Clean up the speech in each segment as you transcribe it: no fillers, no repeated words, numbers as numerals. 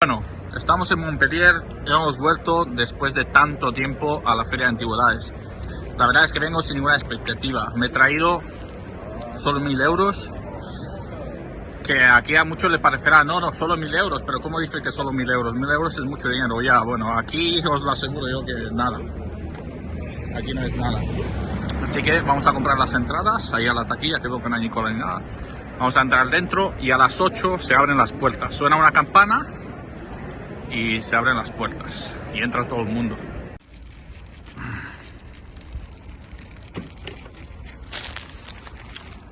Bueno, estamos en Montpellier, hemos vuelto después de tanto tiempo a la Feria de Antigüedades. La verdad es que vengo sin ninguna expectativa. Me he traído solo 1000 euros, que aquí a muchos le parecerá, no, solo 1000 euros, pero ¿cómo dice que solo 1000 euros? 1000 euros es mucho dinero, ya, bueno, aquí os lo aseguro yo que nada. Aquí no es nada. Así que vamos a comprar las entradas, ahí a la taquilla, que veo que no hay ni cola ni nada. Vamos a entrar dentro y a las 8 se abren las puertas. Suena una campana y se abren las puertas y entra todo el mundo.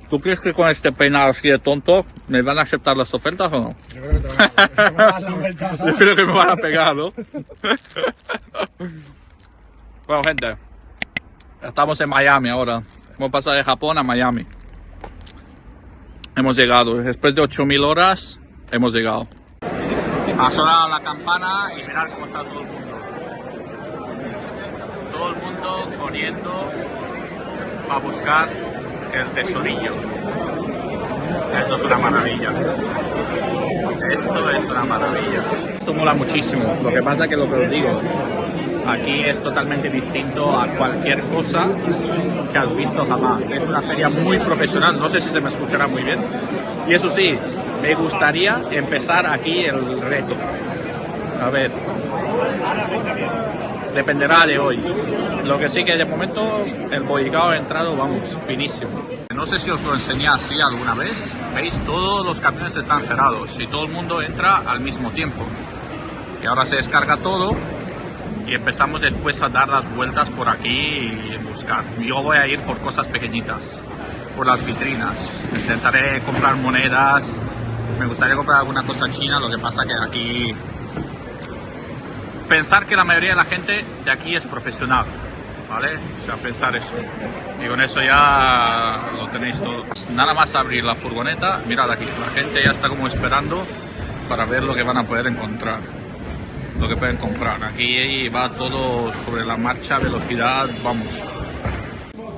¿Tú crees que con este peinado así de tonto me van a aceptar las ofertas o no? Yo creo que te van a dar la vuelta, ¿sabes? Yo creo que me van a pegar, ¿no? Bueno, gente, estamos en Miami ahora. Hemos pasado de Japón a Miami. Hemos llegado. Después de 8000 horas, hemos llegado. Ha sonado la campana y mirad cómo está todo el mundo. Todo el mundo corriendo a buscar el tesorillo. Esto es una maravilla. Esto es una maravilla. Esto mola muchísimo. Lo que pasa es que lo que os digo, aquí es totalmente distinto a cualquier cosa que has visto jamás. Es una feria muy profesional. No sé si se me escuchará muy bien. Y eso sí, me gustaría empezar aquí el reto. A ver. Dependerá de hoy. Lo que sí que de momento el bollicao ha entrado, vamos, finísimo. No sé si os lo enseñé así alguna vez. Veis, todos los camiones están cerrados y todo el mundo entra al mismo tiempo. Y ahora se descarga todo y empezamos después a dar las vueltas por aquí y buscar. Yo voy a ir por cosas pequeñitas, por las vitrinas. Intentaré comprar monedas. Me gustaría comprar alguna cosa china, lo que pasa que aquí... Pensar que la mayoría de la gente de aquí es profesional, ¿vale? O sea, pensar eso. Y con eso ya lo tenéis todo. Nada más abrir la furgoneta, mirad aquí, la gente ya está como esperando para ver lo que van a poder encontrar, lo que pueden comprar. Aquí va todo sobre la marcha, velocidad, vamos.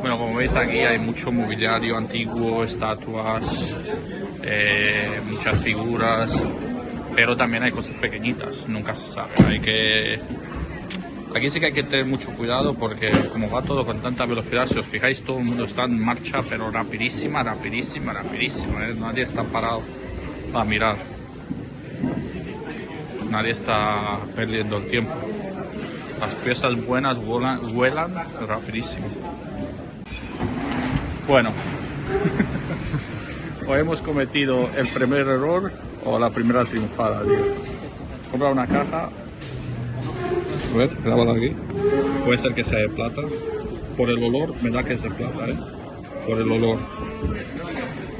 Bueno, como veis aquí hay mucho mobiliario antiguo, estatuas, muchas figuras. Pero también hay cosas pequeñitas, nunca se sabe. Aquí sí que hay que tener mucho cuidado porque como va todo con tanta velocidad, si os fijáis, todo el mundo está en marcha, pero rapidísima, rapidísima, rapidísima. Nadie está parado para mirar. Nadie está perdiendo el tiempo. Las piezas buenas vuelan rapidísimo. Bueno, hoy hemos cometido el primer error o la primera triunfada, tío. Comprar una caja. A ver, grábala aquí. Puede ser que sea de plata. Por el olor me da que es de plata, Por el olor.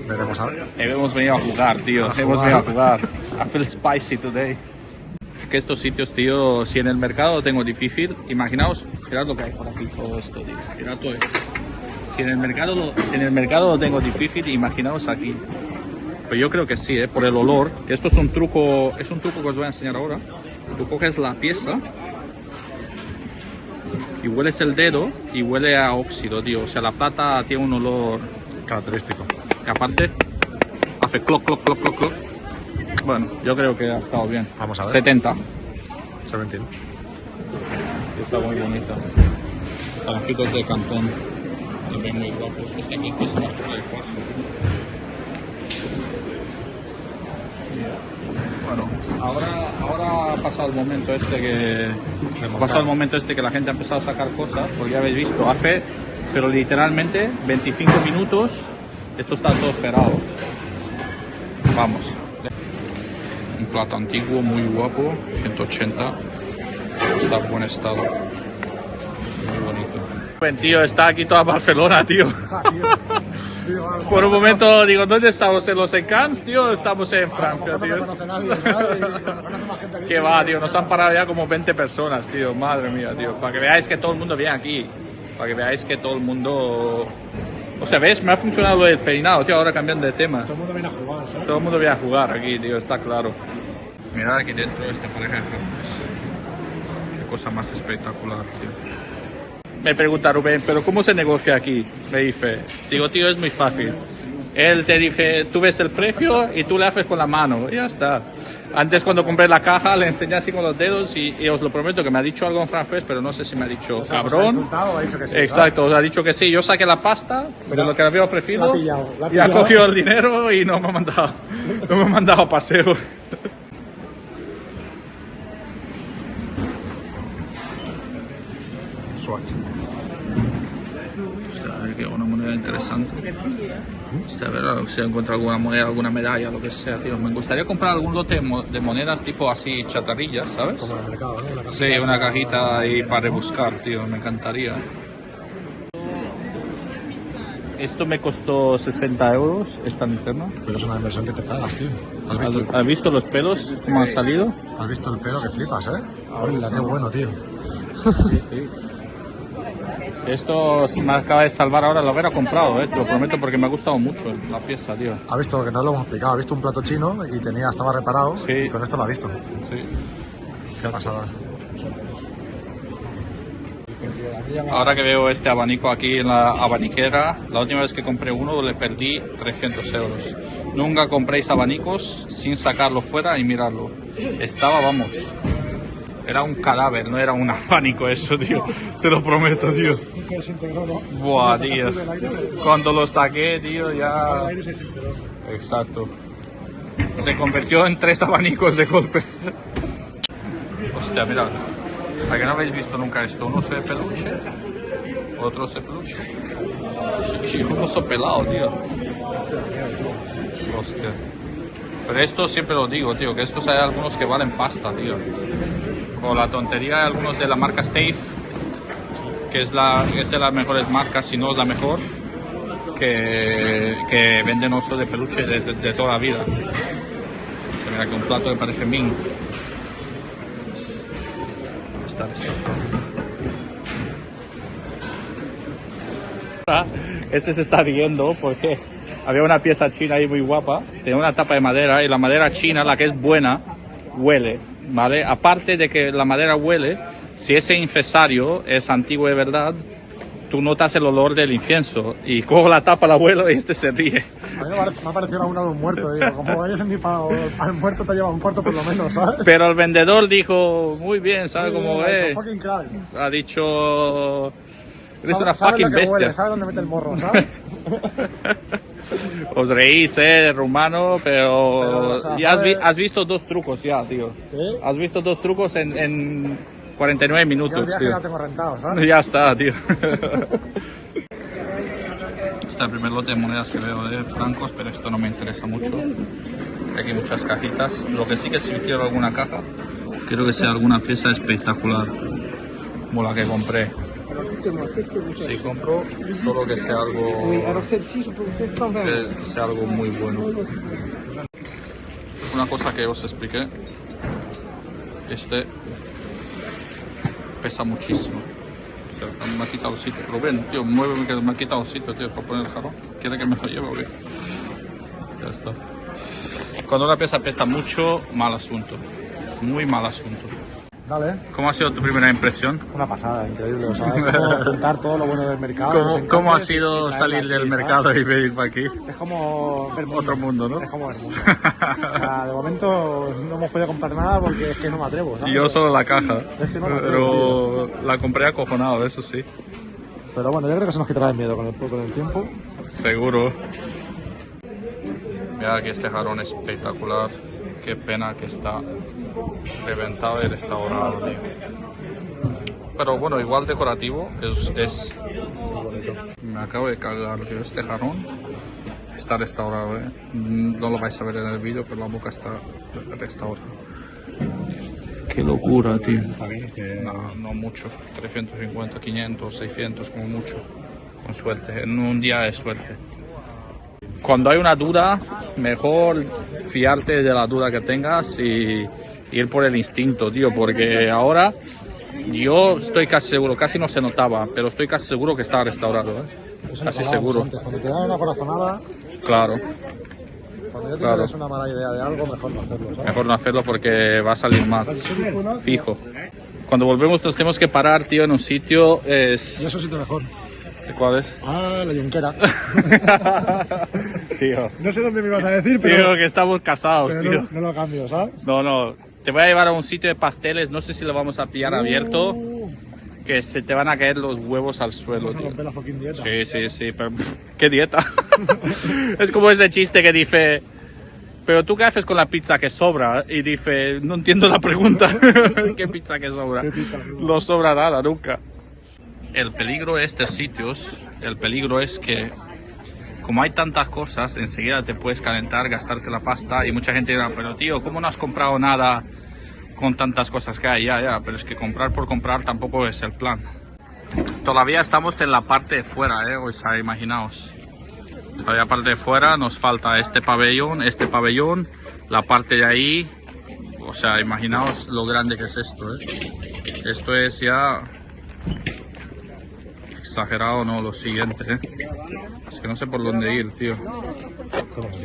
Veremos a ver. Hemos venido a jugar, tío. Hemos venido a jugar. I feel spicy today. Que estos sitios, tío, si en el mercado lo tengo difícil, imaginaos, mirad lo que hay por aquí, todo esto, tío. Mirad todo esto. Si en el mercado lo tengo difícil, imaginaos aquí. Pues yo creo que sí, por el olor, que esto es un truco que os voy a enseñar ahora. Tú coges la pieza y hueles el dedo y huele a óxido, tío. O sea, la plata tiene un olor Característico. que aparte hace cloc, cloc, cloc, cloc, cloc. Bueno, yo creo que ha estado bien. Vamos a ver. 70. 17. Está muy bonita. Trajitos de Cantón. También muy guapos. Este aquí que es más chulo de cuarzo. Bueno, ahora ha pasado el momento este que la gente ha empezado a sacar cosas, porque ya habéis visto, pero literalmente 25 minutos, esto está todo esperado. Vamos. Un plato antiguo, muy guapo, 180, está en buen estado, muy bonito. Buen tío, está aquí toda Barcelona, tío. Por un momento digo, ¿dónde estamos? ¿En los Encants, tío? Estamos en Francia, tío. No conoce nadie, ¿sabes? Más gente aquí. ¿Qué va, tío? Nos han parado ya como 20 personas, tío. Madre mía, tío. Para que veáis que todo el mundo viene aquí. Para que veáis que todo el mundo... O sea, ¿ves? Me ha funcionado lo del peinado, tío. Ahora cambian de tema. Todo el mundo viene a jugar, ¿sabes? Todo el mundo viene a jugar aquí, tío. Está claro. Mirad aquí dentro de esta pareja de jamones. Qué cosa más espectacular, tío. Me pregunta Rubén, ¿pero cómo se negocia aquí? Me dice. Digo, tío, es muy fácil. Él te dice, tú ves el precio y tú le haces con la mano, y ya está. Antes cuando compré la caja le enseñé así con los dedos y os lo prometo que me ha dicho algo en francés, pero no sé si me ha dicho cabrón. Ha dicho que sí, Exacto, ha dicho que sí. Yo saqué la pasta de lo que había ofrecido la ha pillado, y ha cogido el dinero y no me ha mandado a paseo. Swatch. Hostia, a ver, que una moneda interesante. Hostia, a ver si encuentro alguna moneda, alguna medalla, lo que sea, tío. Me gustaría comprar algún lote de monedas tipo así chatarrillas, ¿sabes? Como en el mercado, ¿no? Una Sí, una cajita ahí para rebuscar, tío. Me encantaría. Esto me costó 60 euros, esta linterna. Pero es una inversión que te pagas, tío. ¿Has visto los pelos cómo han salido? ¿Has visto el pelo que flipas, Hola, qué bueno, tío. Sí, sí. Esto me acaba de salvar ahora, lo hubiera comprado, te lo prometo, porque me ha gustado mucho la pieza, tío. Ha visto, que no lo hemos explicado, ha visto un plato chino y estaba reparado, Sí. y con esto lo ha visto. Sí. Qué pasada. Ahora que veo este abanico aquí en la abaniquera, la última vez que compré uno le perdí 300 euros. Nunca compréis abanicos sin sacarlo fuera y mirarlo. Estaba, vamos, era un cadáver, no era un abanico eso, tío. Te lo prometo, tío. Se desintegró, ¿no? Buah, tío. Cuando lo saqué, tío, ya... El aire se desintegró. Exacto. Se convirtió en 3 abanicos de golpe. Hostia, mirad. ¿A que no habéis visto nunca esto? Uno se de peluche, otro se peluche. Y uno se pelado, tío. Hostia. Pero esto siempre lo digo, tío, que estos hay algunos que valen pasta, tío. Con la tontería de algunos de la marca Stave, que es de las mejores marcas, si no es la mejor, que venden oso de peluche de toda la vida. Mira que un plato que parece Ming. Este se está riendo porque había una pieza china ahí muy guapa, tenía una tapa de madera y la madera china, la que es buena, huele, ¿vale? Aparte de que la madera huele, si ese incensario es antiguo de verdad, tú notas el olor del incienso y cojo la tapa, la vuelo y este se ríe. A mí me ha parecido una de un muerto, digo, como vayas en al muerto te lleva un cuarto por lo menos, ¿sabes? Pero el vendedor dijo, muy bien, ¿sabes cómo es? Ha dicho, eres una fucking bestia. ¿Sabes dónde mete el morro, sabes? Os reís, de rumano, pero o sea, ya ¿sabes? has visto 2 trucos ya, tío. ¿Qué? Has visto 2 trucos en 49 Yo minutos, el viaje tío. ya lo tengo rentado, ¿sabes? Ya está, tío. Este es el primer lote de monedas que veo de francos, pero esto no me interesa mucho. Aquí hay muchas cajitas. Lo que sí que si quiero alguna caja, quiero que sea alguna pieza espectacular, como la que compré. Si compro, solo que sea algo, que sea algo muy bueno. Una cosa que os expliqué, este pesa muchísimo. O sea, me ha quitado el sitio. ¿Lo ven, tío? Muéveme que me ha quitado el sitio, tío, para poner el jarrón. ¿Quiere que me lo lleve o qué? Ya está. Cuando una pieza pesa mucho, mal asunto. Muy mal asunto. Dale. ¿Cómo ha sido tu primera impresión? Una pasada, increíble. O sea, es como juntar todo lo bueno del mercado. ¿Cómo ha sido salir del mercado y venir para aquí? Es como ver Otro mundo, ¿no? Es como ver mundo. O sea, de momento no hemos podido comprar nada porque es que no me atrevo, ¿sabes? Y yo solo la caja, Es que no me atrevo, pero la compré acojonado, eso sí. Pero bueno, yo creo que se nos quitará el miedo con el tiempo. Seguro. Mira aquí este jarrón espectacular. Qué pena que está reventado y restaurado, tío. Pero bueno, igual decorativo es muy bonito. Me acabo de cagar, tío. Este jarrón está restaurado, No lo vais a ver en el vídeo, pero la boca está restaurada. Qué locura, tío. Está bien, es que... No mucho. 350, 500, 600 como mucho. Con suerte. En un día de suerte. Cuando hay una duda, mejor fiarte de la duda que tengas y ir por el instinto, tío, porque ahora yo estoy casi seguro, casi no se notaba, pero estoy casi seguro que estaba restaurado, casi seguro. Antes, cuando te dan una corazonada, Claro, cuando ya tienes una mala idea de algo, mejor no hacerlo, ¿sabes? mejor no hacerlo porque va a salir mal, fijo. Cuando volvemos nos tenemos que parar, tío, en un sitio, Y eso sí te mejor. ¿Cuál es? Ah, la yunquera. Tío. No sé dónde me ibas a decir, pero, Tío, que estamos casados, pero tío. no lo cambio, ¿sabes? No. Te voy a llevar a un sitio de pasteles, no sé si lo vamos a pillar abierto, que se te van a caer los huevos al suelo, Vamos a tío. romper la fucking dieta. Sí, pero ¿qué dieta? Es como ese chiste que dice, pero tú qué haces con la pizza que sobra? Y dice, no entiendo la pregunta. ¿Qué pizza que sobra? ¿Qué pizza sobra? No sobra nada, nunca. El peligro de estos sitios, el peligro es que como hay tantas cosas, enseguida te puedes calentar, gastarte la pasta y mucha gente dirá, pero tío, ¿cómo no has comprado nada con tantas cosas que hay? Ya, pero es que comprar por comprar tampoco es el plan. Todavía estamos en la parte de fuera, o sea, imaginaos. Todavía parte de fuera nos falta este pabellón, la parte de ahí, o sea, imaginaos lo grande que es esto, Esto es ya exagerado, no, lo siguiente, Es que no sé por dónde ir, tío.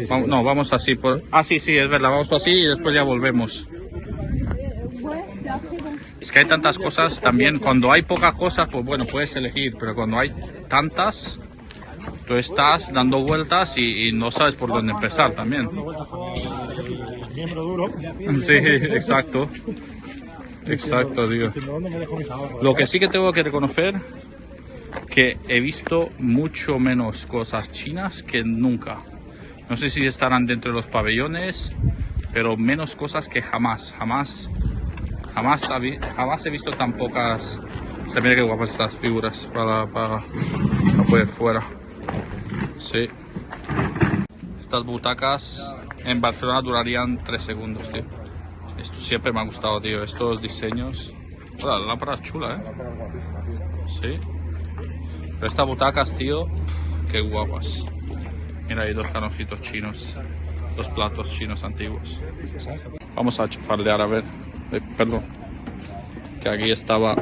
Vamos así por... sí, es verdad, vamos así y después ya volvemos. Es que hay tantas cosas también, cuando hay pocas cosas, pues bueno, puedes elegir, pero cuando hay tantas, tú estás dando vueltas y no sabes por dónde empezar también. Miembro duro. Sí, exacto. Exacto, tío. Lo que sí que tengo que reconocer, que he visto mucho menos cosas chinas que nunca. No sé si estarán dentro de los pabellones, pero menos cosas que jamás he visto tan pocas. O sea, mira qué guapas estas figuras para poder fuera. Sí. Estas butacas en Barcelona durarían 3 segundos, tío. Esto siempre me ha gustado, tío. Estos diseños. Hola, la lámpara es chula, Sí. Pero estas butacas, tío, qué guapas. Mira, hay 2 canoncitos chinos. 2 platos chinos antiguos. Vamos a chafardear a ver. Perdón. Que aquí estaba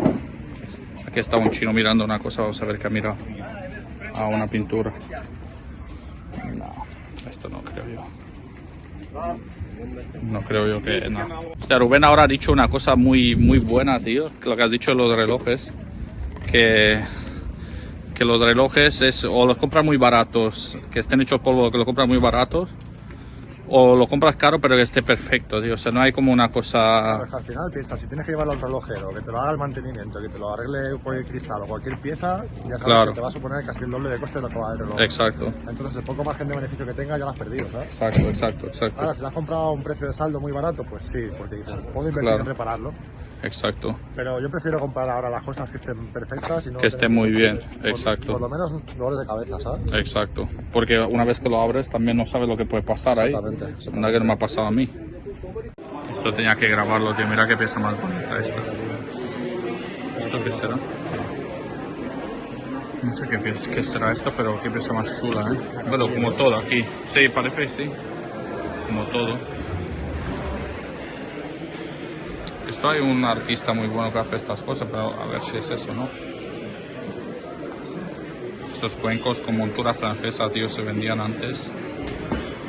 un chino mirando una cosa. Vamos a ver qué ha mirado. Una pintura. No, esto no creo yo. No creo yo que... No. Hostia, Rubén ahora ha dicho una cosa muy buena, tío. Lo que has dicho de los relojes. Que los relojes o los compras muy baratos, que estén hechos polvo, que los compras muy baratos, o lo compras caro pero que esté perfecto, tío. O sea, no hay como una cosa... Pues al final piensa, si tienes que llevarlo al relojero, que te lo haga el mantenimiento, que te lo arregle cualquier cristal o cualquier pieza, ya sabes Claro. que te va a suponer casi el doble de coste de lo que va el reloj. Exacto. Entonces el poco margen de beneficio que tenga ya lo has perdido, ¿sabes? Exacto. Ahora, si lo has comprado a un precio de saldo muy barato, pues sí, porque dices, puedo invertir en repararlo. Exacto. Pero yo prefiero comprar ahora las cosas que estén perfectas y no Que estén muy bien, exacto. Por lo menos dolores de cabeza, ¿sabes? Exacto. Porque una vez que lo abres también no sabes lo que puede pasar ahí. Exactamente. Nada que no me ha pasado a mí. Esto tenía que grabarlo, tío. Mira qué pieza más bonita esta. ¿Esto qué será? No sé qué será esto, pero qué pieza más chula, Bueno, como todo aquí. Sí, parece, sí. Como todo. Esto hay un artista muy bueno que hace estas cosas, pero a ver si es eso, ¿no? Estos cuencos con montura francesa, tío, se vendían antes.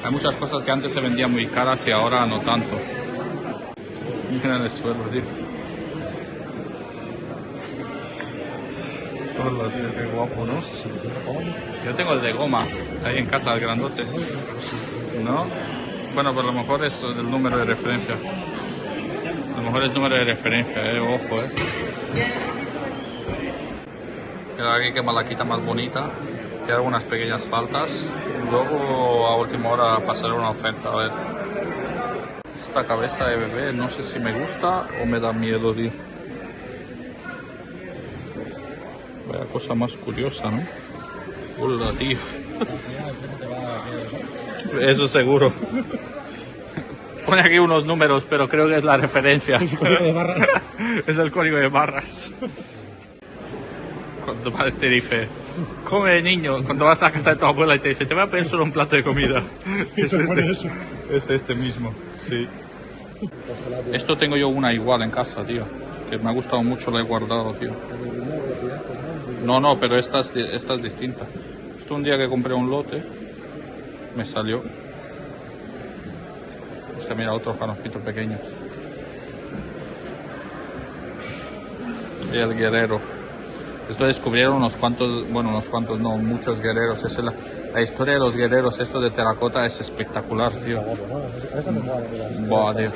Hay muchas cosas que antes se vendían muy caras y ahora no tanto. Mira el suelo, tío. Hola, tío, qué guapo, ¿no? Yo tengo el de goma, ahí en casa, el grandote. ¿No? Bueno, pero a lo mejor es el número de referencia. A lo mejor es número de referencia, ojo, Mira aquí qué malaquita más bonita. Tiene algunas pequeñas faltas. Luego a última hora pasaré una oferta, a ver. Esta cabeza de bebé no sé si me gusta o me da miedo, tío. Vaya cosa más curiosa, ¿no? Hola, tío. Eso seguro. Pone aquí unos números, pero creo que es la referencia. Es el código de barras. Es el código de barras. Cuando tu madre te dice, come niño, cuando vas a casa de tu abuela y te dice, te voy a pedir solo un plato de comida. Es este mismo, sí. Esto tengo yo una igual en casa, tío. Que me ha gustado mucho, la he guardado, tío. No, pero esta es distinta. Esto un día que compré un lote, me salió. Este, mira, otros canoncitos pequeños. Y el guerrero. Esto descubrieron unos cuantos, no, muchos guerreros. Es La historia de los guerreros, esto de terracota, es espectacular, tío. Esa me mola, mira, Buah, tío.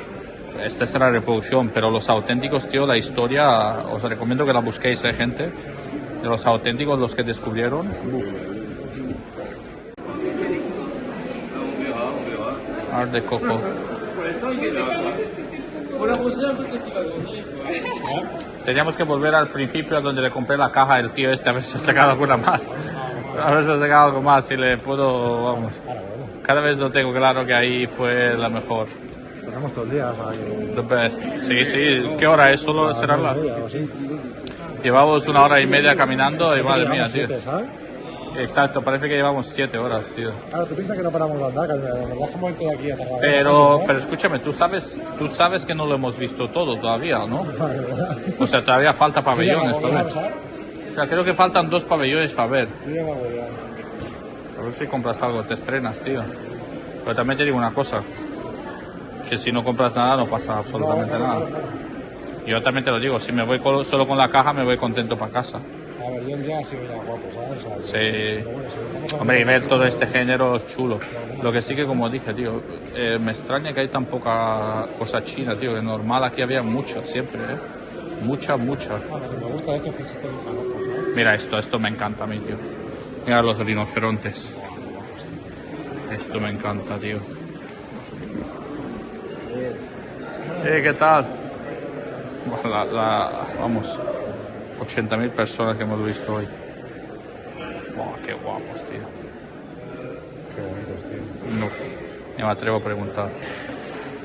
Esta es la reproducción, pero los auténticos, tío, la historia, os recomiendo que la busquéis, gente. De los auténticos, los que descubrieron. Uf. Art de Coco. Teníamos que volver al principio a donde le compré la caja al tío este, a ver si ha sacado alguna más. A ver si ha sacado algo más, si le puedo, vamos. Cada vez lo tengo claro que ahí fue la mejor. Tenemos todo el día, o sea, que... The best. Sí, sí. ¿Qué hora es? Solo cerrarla. Llevamos 1 hora y media caminando y madre mía, tío. ¿Sabes? Exacto, parece que llevamos 7 horas, tío. Claro, tú piensas que no paramos de andar, que nos bajamos de aquí a Tarragona. Pero escúchame, tú sabes que no lo hemos visto todo todavía, ¿no? O sea, todavía falta pabellones para ver. O sea, creo que faltan 2 pabellones para ver. A ver si compras algo, te estrenas, tío. Pero también te digo una cosa, que si no compras nada no pasa absolutamente nada. Yo también te lo digo, si me voy solo con la caja me voy contento para casa. A ver, yo ya ha sido ya guapo, ¿sabes? O sea, Sí. bueno, si Hombre, y ver todo este género es chulo. Lo que sí que, como dije, tío, me extraña que hay tan poca cosa china, tío. Que normal aquí había mucha, siempre, ¿eh? Mucha. Lo que me gusta de esto es que existe un calor, ¿no? Mira esto me encanta a mí, tío. Mira los rinocerontes. Esto me encanta, tío. ¿Qué tal? Vamos, 80.000 personas que hemos visto hoy. Wow, qué guapos, tío. Qué bonitos, tío. No, ni me atrevo a preguntar.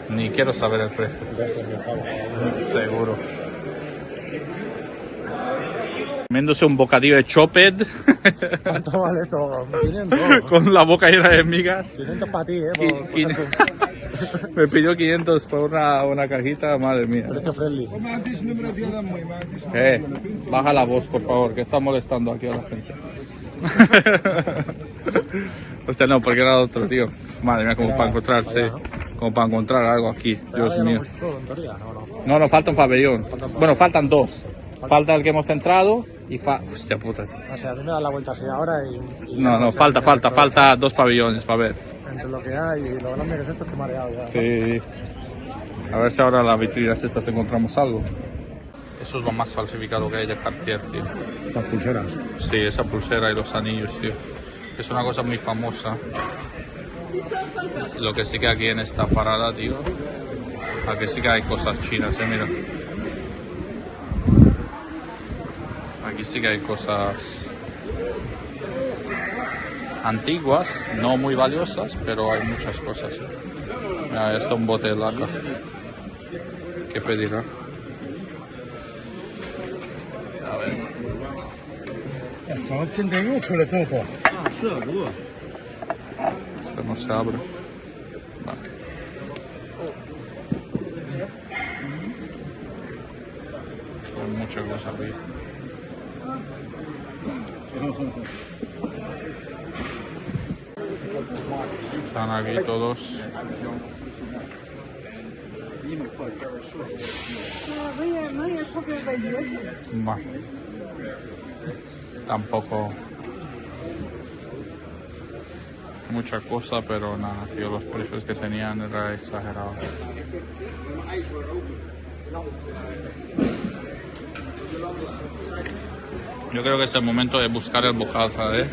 Ni quiero saber el precio. Ya está bien pago. Seguro. Comiéndose un bocadillo de choped ¿Cuánto vale esto? 500. con la boca llena de migas. 500 para ti, Me pidió 500 por una cajita, madre mía. Precio friendly. Baja la voz, por favor, que está molestando aquí a la gente. Hostia, no, porque era otro, tío. Madre mía, como para encontrar, sí. Como para encontrar algo aquí, Dios mío. No, falta un pabellón. Bueno, faltan 2. Falta el que hemos entrado y hostia puta. O sea, a mí me da la vuelta así ahora y No, falta 2 pabellones para ver. entre lo que hay y lo grande que es esto, estoy mareado ya. Sí. A ver si ahora en las vitrinas estas encontramos algo. Eso es lo más falsificado que hay de Cartier, tío. Las pulseras. Sí, esa pulsera y los anillos, tío. Es una cosa muy famosa. Lo que sí que aquí en esta parada, tío. Aquí sí que hay cosas chinas, mira. Aquí sí que hay cosas antiguas, no muy valiosas, pero hay muchas cosas. Mira, esto es un bote de laca. ¿Qué pedirá? A ver. Son 88 le todo. Esto no se abre. Vale. Hay muchas cosas aquí. Están aquí todos. Vale. Tampoco mucha cosa, pero nada, tío, los precios que tenían era exagerado. Yo creo que es el momento de buscar el bocal, ¿sabes?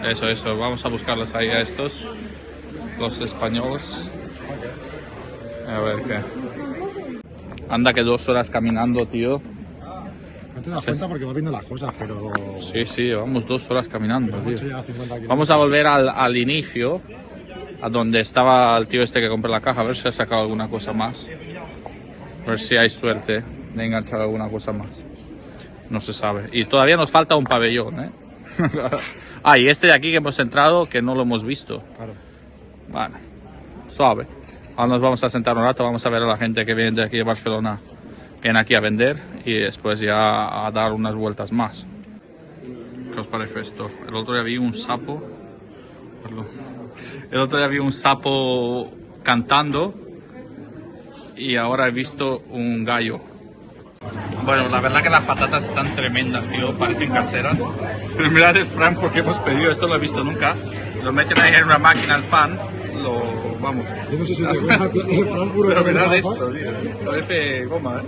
Eso, vamos a buscarlos ahí a estos, los españoles. A ver qué. Anda que 2 horas caminando, tío. No te das cuenta porque vas viendo las cosas, pero... Sí, vamos 2 horas caminando, tío. Ya 50 kilómetros. Vamos a volver al inicio, a donde estaba el tío este que compré la caja, a ver si ha sacado alguna cosa más. A ver si hay suerte de enganchar alguna cosa más. No se sabe. Y todavía nos falta un pabellón, ¿eh? Y este de aquí que hemos entrado, que no lo hemos visto. Claro. Bueno, suave. Ahora nos vamos a sentar un rato, vamos a ver a la gente que viene de aquí de Barcelona. Viene aquí a vender y después ya a dar unas vueltas más. ¿Qué os parece esto? El otro día vi un sapo. Perdón. El otro día vi un sapo cantando y ahora he visto un gallo. Bueno, la verdad que las patatas están tremendas, tío, parecen caseras. Pero mirad el Frankfurt que hemos pedido, esto no lo he visto nunca. Lo meten ahí en una máquina al pan, vamos. Yo no sé si te cuesta el Frankfurt. Pero mirad esto, tío, parece goma,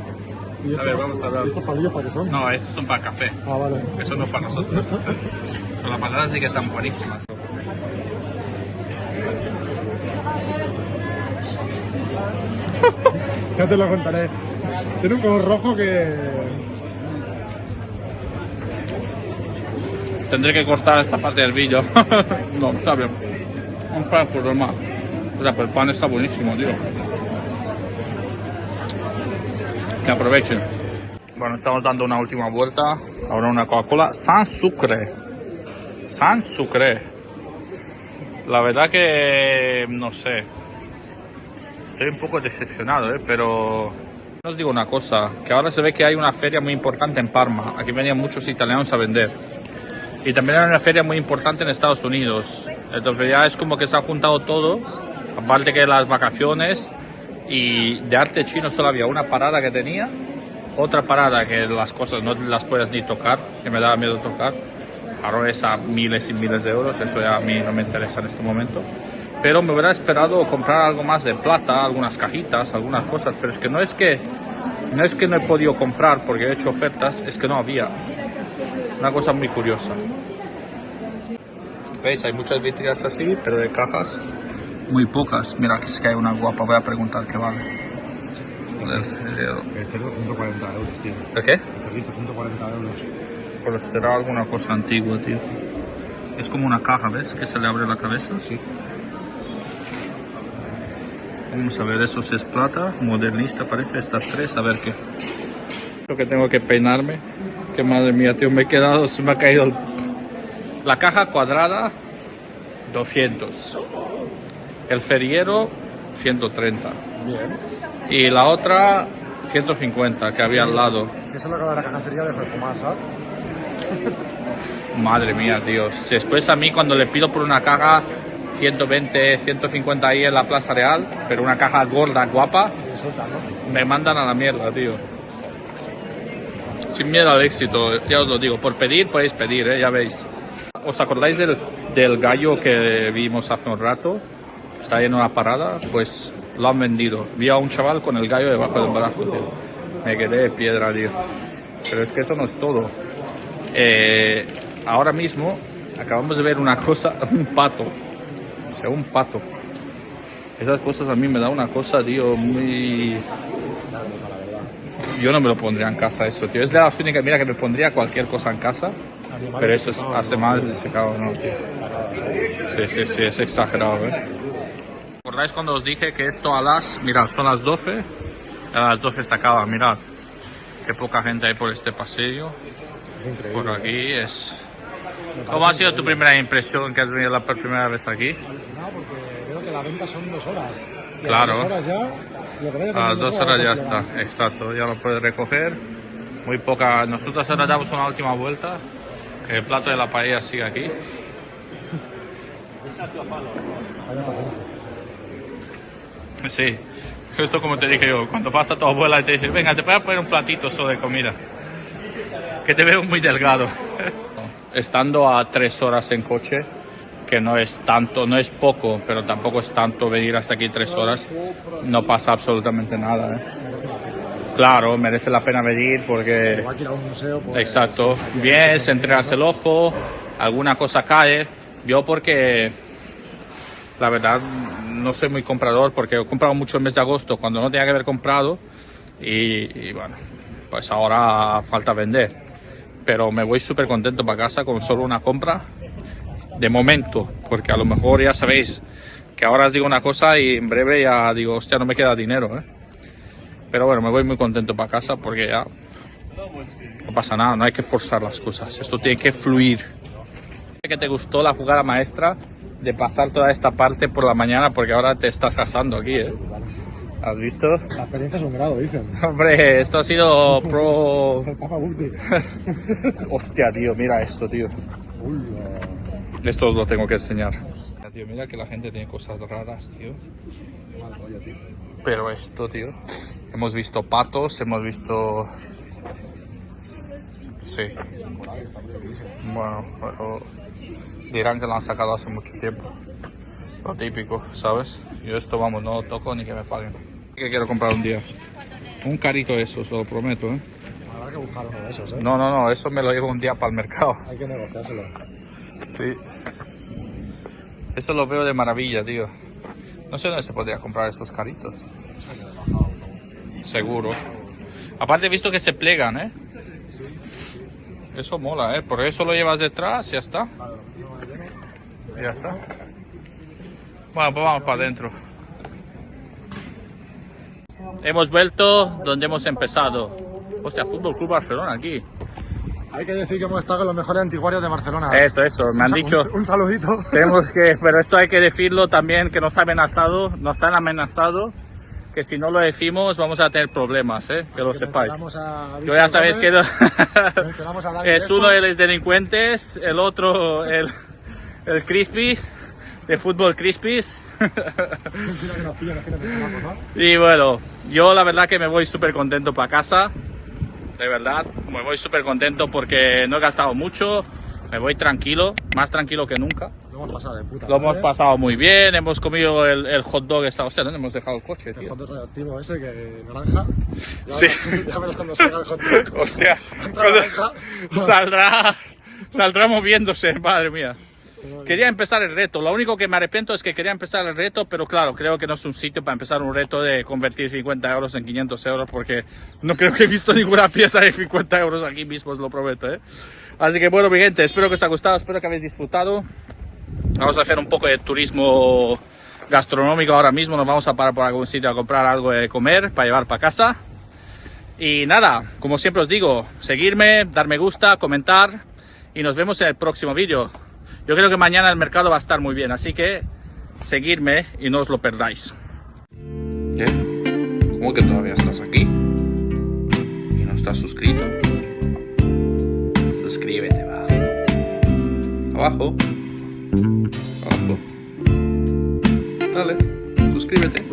A ver, vamos a ver. ¿Estos palillos para qué son? No, estos son para café, Ah, vale. eso no es para nosotros. Pero las patatas sí que están buenísimas. Ya te lo contaré. Tiene un color rojo que... Tendré que cortar esta parte del vídeo. No, está bien. Un Frankfurt normal. O sea, pero el pan está buenísimo, tío. Que aprovechen. Bueno, estamos dando una última vuelta. Ahora una Coca-Cola sans sucre. Sans sucre. La verdad que no sé. Estoy un poco decepcionado, pero os digo una cosa, que ahora se ve que hay una feria muy importante en Parma. Aquí venían muchos italianos a vender. Y también hay una feria muy importante en Estados Unidos. Entonces ya es como que se ha juntado todo. Aparte que las vacaciones. Y de arte chino solo había una parada que tenía. Otra parada que las cosas no las puedes ni tocar. Que me daba miedo tocar. Ahora es a miles y miles de euros. Eso ya a mí no me interesa en este momento. Pero me hubiera esperado comprar algo más de plata, algunas cajitas, algunas cosas. Pero es que no es que no he podido comprar porque he hecho ofertas, es que no había. Una cosa muy curiosa. ¿Veis? Hay muchas vitrinas así, pero de cajas muy pocas. Mira, que es que hay una guapa. Voy a preguntar qué vale. El cerdo 140 euros, tío. ¿El qué? El cerdito 140 euros. Pues será alguna cosa antigua, tío. Es como una caja, ¿ves? Que se le abre la cabeza. Sí. Vamos a ver, eso si es plata, modernista parece, estas tres, a ver qué. Creo que tengo que peinarme, que madre mía, tío, me he quedado, se me ha caído la caja cuadrada, 200. El feriero, 130. Bien. Y la otra, 150, que había al lado. Si eso es lo que va a la cajatería, dejo de fumar, ¿sabes? Madre mía, tío. Si después a mí cuando le pido por una caja 120, 150 ahí en la Plaza Real, pero una caja gorda, guapa, me mandan a la mierda, tío. Sin miedo al éxito, ya os lo digo. Por pedir, podéis pedir, ya veis. ¿Os acordáis del gallo que vimos hace un rato? Está ahí en una parada, pues lo han vendido. Vi a un chaval con el gallo debajo del brazo, tío. Me quedé de piedra, tío. Pero es que eso no es todo. Ahora mismo acabamos de ver una cosa, un pato. O sea, un pato. Esas cosas a mí me da una cosa, tío, muy... Yo no me lo pondría en casa eso, tío. Es la única, mira, que me pondría cualquier cosa en casa. Pero eso es, hace más de secado, ¿no, tío? Sí, es exagerado, ¿Recordáis cuando os dije que esto a las... Mirad, son las 12. A las 12 se acaba, mirad. Qué poca gente hay por este paseo. Es increíble. Por aquí es... ¿Cómo ha sido tu primera impresión que has venido por primera vez aquí? Alucinado porque veo que la venta son 2 horas. Y Claro. A las 2 horas ya... A las 2 horas ya está, exacto, ya lo puedes recoger. Muy poca. Nosotros ahora damos una última vuelta. Que el plato de la paella sigue aquí. Sí, esto como te dije yo, cuando pasa tu abuela y te dice, venga, te voy a poner un platito solo de comida. Que te veo muy delgado. Estando a 3 horas en coche, que no es tanto, no es poco, pero tampoco es tanto venir hasta aquí 3 horas, no pasa absolutamente nada. Claro, merece la pena venir porque... Igual que ir a un museo, pues... Exacto, bien, se entregas el ojo, alguna cosa cae. Yo porque, la verdad, no soy muy comprador porque he comprado mucho el mes de agosto cuando no tenía que haber comprado y bueno, pues ahora falta vender. Pero me voy súper contento para casa con solo una compra de momento, porque a lo mejor ya sabéis que ahora os digo una cosa y en breve ya digo, hostia, no me queda dinero, Pero bueno, me voy muy contento para casa porque ya no pasa nada, no hay que forzar las cosas, esto tiene que fluir. Que te gustó la jugada maestra de pasar toda esta parte por la mañana porque ahora te estás casando aquí, ¿Has visto? La experiencia es un grado, dicen. Hombre, esto ha sido pro... El Papa Bukti. Hostia, tío, mira esto, tío. Esto os lo tengo que enseñar. Tío, mira que la gente tiene cosas raras, tío. Pero esto, tío. Hemos visto patos, hemos visto Sí. Por ahí está prohibidísimo. Bueno, pero dirán que lo han sacado hace mucho tiempo. Lo típico, ¿sabes? Yo esto, vamos, no lo toco ni que me paguen. ¿Qué quiero comprar un día? Un carito de esos, lo prometo, ¿eh? Habrá que buscar uno de esos, ¿eh? No, eso me lo llevo un día para el mercado. Hay que negociárselo. Sí. Eso lo veo de maravilla, tío. No sé dónde se podría comprar estos caritos. Seguro. Aparte he visto que se plegan, ¿eh? Eso mola, ¿eh? Por eso lo llevas detrás y ya está. Ya está. Bueno, pues vamos para adentro. Hemos vuelto donde hemos empezado. Hostia, Fútbol Club Barcelona aquí. Hay que decir que hemos estado con los mejores anticuarios de Barcelona. Eso, me han dicho. Un saludito. Pero esto hay que decirlo también, que nos han amenazado, que si no lo decimos vamos a tener problemas, que lo sepáis. Yo ya sabéis que es uno de los delincuentes, el otro, el Crispy, de Fútbol Crispies. Y bueno, yo la verdad que me voy súper contento para casa. De verdad, me voy súper contento porque no he gastado mucho, me voy tranquilo, más tranquilo que nunca. Lo hemos pasado de puta. Lo hemos pasado muy bien, hemos comido el hot dog, o sea, ¿dónde hemos dejado el coche, tío? El hot dog radioactivo ese, que naranja. Sí. Ya verás cuando salga el hot dog. Hostia, saldrá moviéndose, madre mía. Quería empezar el reto, lo único que me arrepiento es que quería empezar el reto, pero claro, creo que no es un sitio para empezar un reto de convertir 50 euros en 500 euros, porque no creo que he visto ninguna pieza de 50 euros aquí mismo, os lo prometo, ¿eh? Así que bueno, mi gente, espero que os haya gustado, espero que habéis disfrutado. Vamos a hacer un poco de turismo gastronómico ahora mismo, nos vamos a parar por algún sitio a comprar algo de comer para llevar para casa. Y nada, como siempre os digo, seguirme, dar me gusta, comentar y nos vemos en el próximo vídeo. Yo creo que mañana el mercado va a estar muy bien, así que seguidme y no os lo perdáis. ¿Qué? ¿Cómo que todavía estás aquí? ¿Y no estás suscrito? Suscríbete, va. Abajo. Dale, suscríbete.